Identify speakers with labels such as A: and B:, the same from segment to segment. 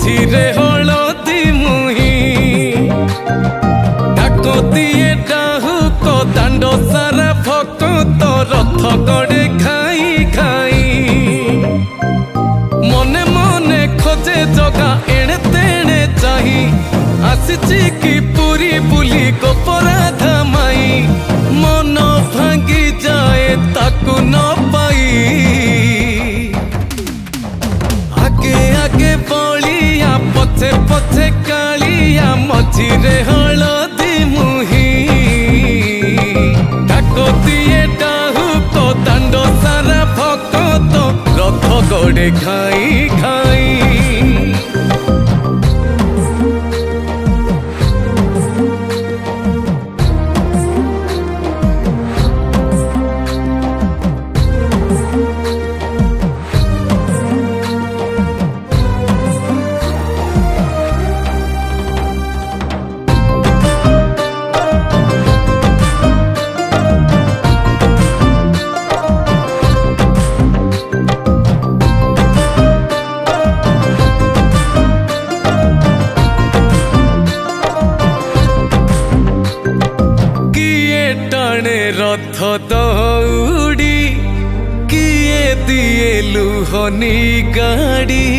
A: मझिरे हलदी मुही डाकतिए डाहुक दांड सारा भक्त रथ गड़े खाई खाई मने मने खोजे जगा एणे तेणे चाही आसिची की पूरी बुली गोपराधा माई मन भांगी जाए ताकू न पाई आगे आगे बलिया पछे पछे कालिया मझिरे हलदी मुही डाकतिए डाहुक दांड सारा भक्त रथ गड़े खाई खाई रथ दौड़ी किए दिए लुहनी गाड़ी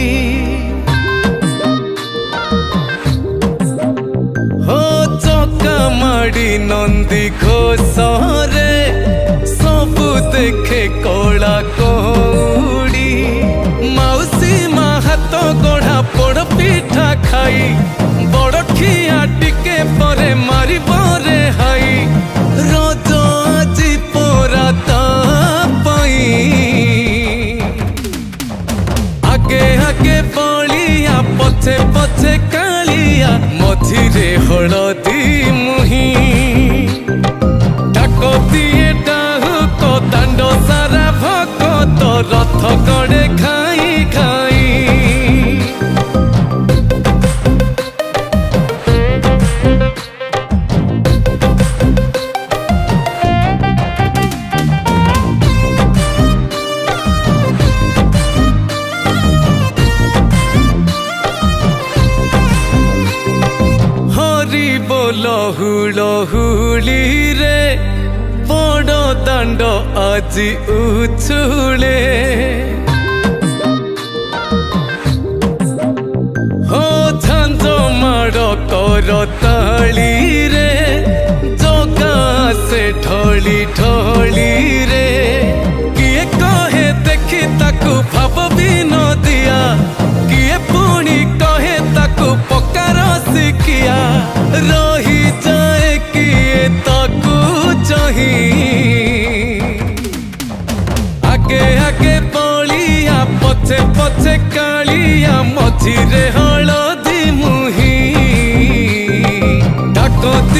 A: हो चका माड़ी नंदी घोषरे सबु देखे कला कौड़ी मौसी माँ हाथ गढ़ा पोड़ पिठा खाई बड़ खिया टिके परे मारी बरे हाई रज আজি पोरा तापाई आगे आगे बलिया पछे पछे कालिया मझिरे हलदी मुही डाकतिए डाहुक दांड सारा भक्त रथ गड़े खाई खाई लहुली रे बड़ दांड আজি उछुले हो झांझ माड़ कर ताली रे जगा से ढली ढली रे किए कहे देखी ताकू भाव भी न दिया किए पुणी कहे ताकू पकार सिकिया रही जाए किए ताकू चाही आगे आगे बलिया पछे पछे कालिया मझिरे हलदी मुही डाकती